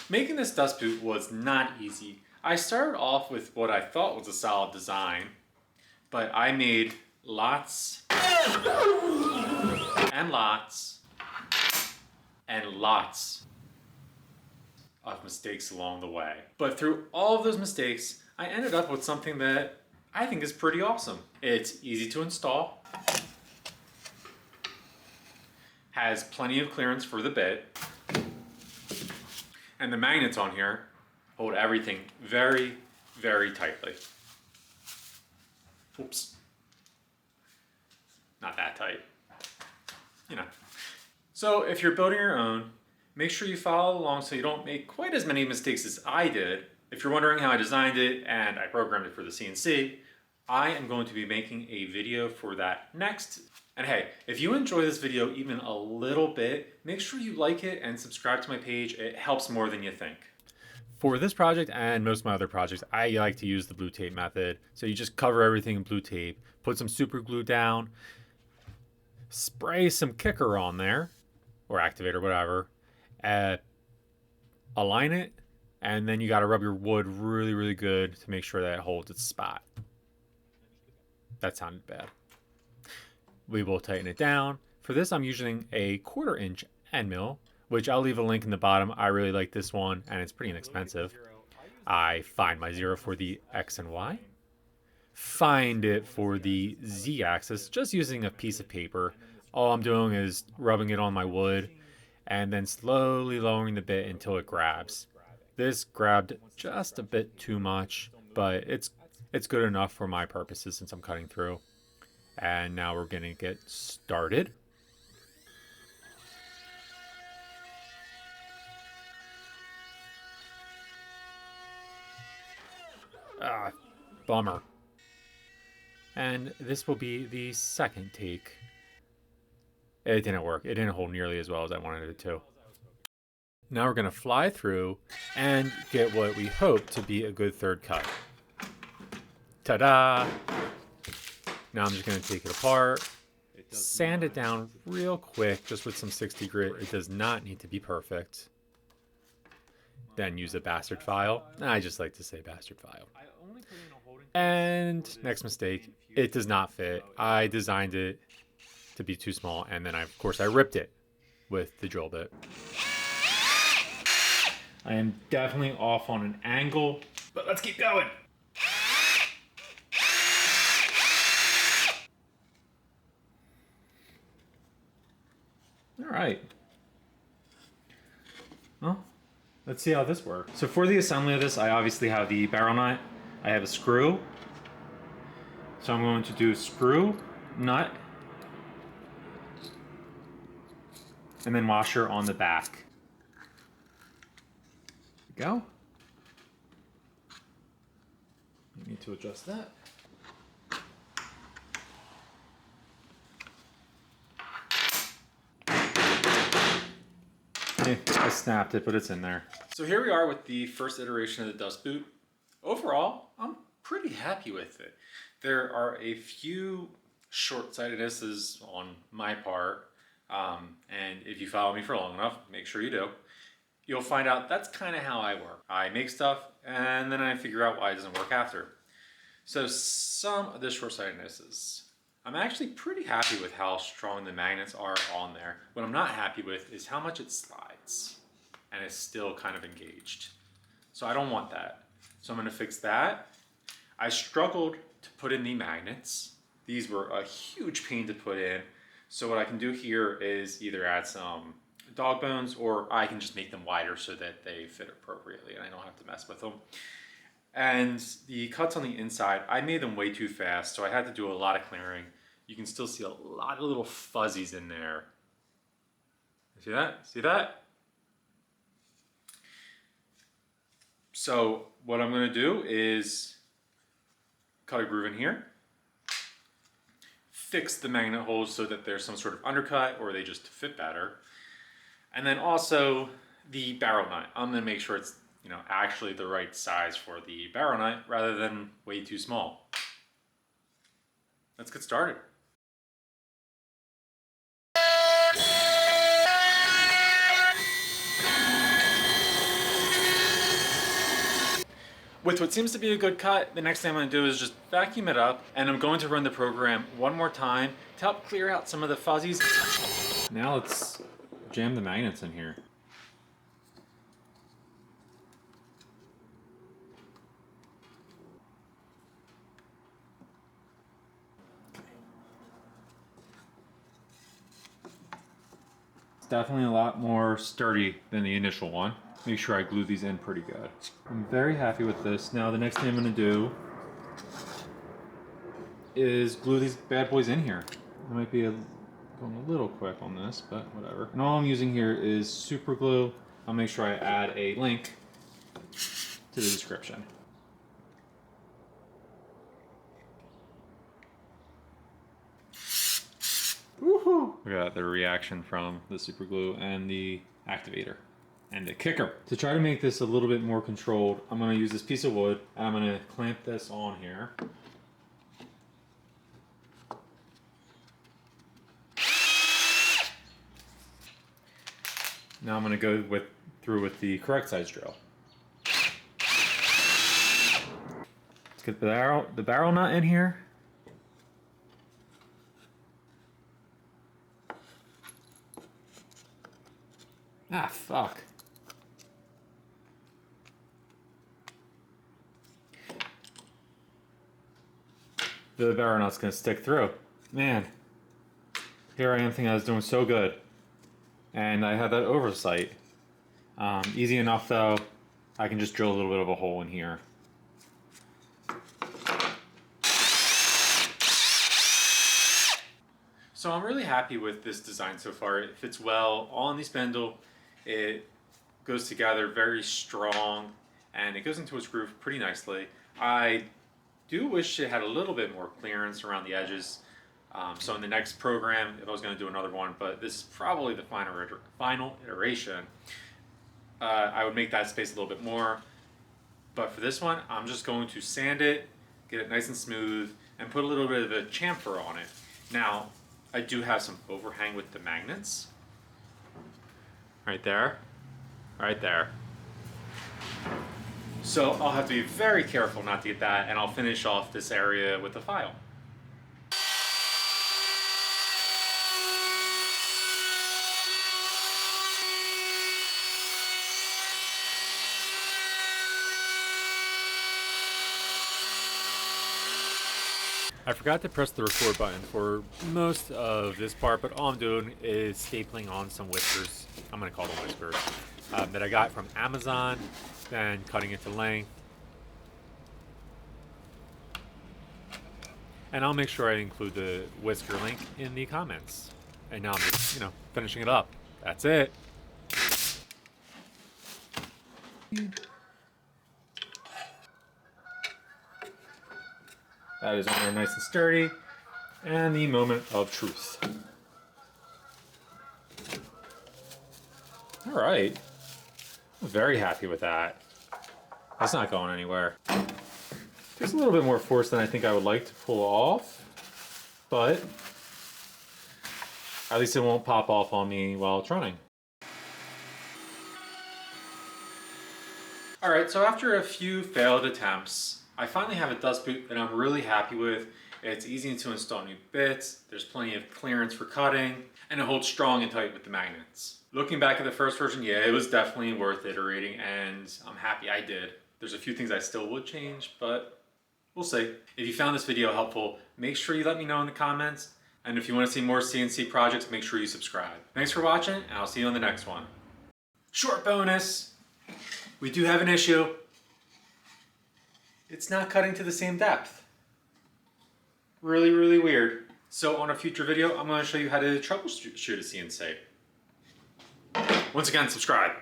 Making this dust boot was not easy. I started off with what I thought was a solid design, but I made lots and lots and lots of mistakes along the way. But through all of those mistakes, I ended up with something that I think is pretty awesome. It's easy to install, has plenty of clearance for the bit, and the magnets on here hold everything very, very tightly. Oops. Not that tight. You know. So if you're building your own, make sure you follow along so you don't make quite as many mistakes as I did. If you're wondering how I designed it and I programmed it for the CNC, I am going to be making a video for that next. And hey, if you enjoy this video even a little bit, make sure you like it and subscribe to my page. It helps more than you think. For this project and most of my other projects, I like to use the blue tape method. So you just cover everything in blue tape, put some super glue down, spray some kicker on there, or activator, whatever, align it, and then you got to rub your wood really, really good to make sure that it holds its spot. That sounded bad. We will tighten it down. For this, I'm using a 1/4 inch end mill, which I'll leave a link in the bottom. I really like this one, and it's pretty inexpensive. I find my 0 for the X and Y. Find it for the Z axis, just using a piece of paper. All I'm doing is rubbing it on my wood and then slowly lowering the bit until it grabs. This grabbed just a bit too much, but it's good enough for my purposes since I'm cutting through. And now we're gonna get started. Ah, bummer. And this will be the second take. It didn't work. It didn't hold nearly as well as I wanted it to. Now we're gonna fly through and get what we hope to be a good third cut. Ta-da! Now I'm just gonna take it apart, sand it down real quick, just with some 60 grit. It does not need to be perfect. Then use a bastard file. I just like to say bastard file. And next mistake, it does not fit. I designed it to be too small, and then of course I ripped it with the drill bit. I am definitely off on an angle, but let's keep going. All right. Well, let's see how this works. So for the assembly of this, I obviously have the barrel nut. I have a screw. So I'm going to do screw, nut, and then washer on the back. There we go. I need to adjust that. I snapped it, but it's in there. So here we are with the first iteration of the dust boot. Overall, I'm pretty happy with it. There are a few short-sightednesses on my part, and if you follow me for long enough, make sure you do, you'll find out that's kind of how I work. I make stuff, and then I figure out why it doesn't work after. So some of the short-sightednesses. I'm actually pretty happy with how strong the magnets are on there. What I'm not happy with is how much it slides and is still kind of engaged. So I don't want that. So I'm gonna fix that. I struggled to put in the magnets. These were a huge pain to put in. So what I can do here is either add some dog bones, or I can just make them wider so that they fit appropriately and I don't have to mess with them. And the cuts on the inside, I made them way too fast, so I had to do a lot of clearing. You can still see a lot of little fuzzies in there. See that? See that? So what I'm gonna do is cut a groove in here, fix the magnet holes so that there's some sort of undercut or they just fit better. And then also the barrel nut. I'm gonna make sure it's actually the right size for the barrel nut rather than way too small. Let's get started. With what seems to be a good cut, the next thing I'm going to do is just vacuum it up, and I'm going to run the program one more time to help clear out some of the fuzzies. Now let's jam the magnets in here. It's definitely a lot more sturdy than the initial one. Make sure I glue these in pretty good. I'm very happy with this. Now the next thing I'm going to do is glue these bad boys in here. I might be going a little quick on this, but whatever. And all I'm using here is super glue. I'll make sure I add a link to the description. Woohoo! Look at the reaction from the super glue and the activator. And the kicker. To try to make this a little bit more controlled, I'm going to use this piece of wood and I'm going to clamp this on here. Now I'm going to go through with the correct size drill. Let's get the barrel nut in here. Ah, fuck. The barrel nut's gonna stick through. Man, here I am thinking I was doing so good. And I had that oversight. Easy enough though, I can just drill a little bit of a hole in here. So I'm really happy with this design so far. It fits well on the spindle. It goes together very strong and it goes into its groove pretty nicely. I do wish it had a little bit more clearance around the edges. So in the next program, if I was going to do another one, but this is probably the final iteration, I would make that space a little bit more. But for this one, I'm just going to sand it, get it nice and smooth, and put a little bit of a chamfer on it. Now, I do have some overhang with the magnets. Right there. Right there. So I'll have to be very careful not to get that, and I'll finish off this area with a file. I forgot to press the record button for most of this part, but all I'm doing is stapling on some whiskers. I'm going to call them whiskers. That I got from Amazon, then cutting it to length. And I'll make sure I include the whisker link in the comments. And now I'm just, finishing it up. That's it. That is on there nice and sturdy. And the moment of truth. All right. I'm very happy with that. That's not going anywhere. There's a little bit more force than I think I would like to pull off, but at least it won't pop off on me while it's running. All right, so after a few failed attempts, I finally have a dust boot that I'm really happy with. It's easy to install new bits, there's plenty of clearance for cutting, and it holds strong and tight with the magnets. Looking back at the first version, yeah, it was definitely worth iterating, and I'm happy I did. There's a few things I still would change, but we'll see. If you found this video helpful, make sure you let me know in the comments, and if you want to see more CNC projects, make sure you subscribe. Thanks for watching, and I'll see you on the next one. Short bonus! We do have an issue. It's not cutting to the same depth. Really, really weird. So on a future video, I'm going to show you how to troubleshoot a CNC. Once again, subscribe.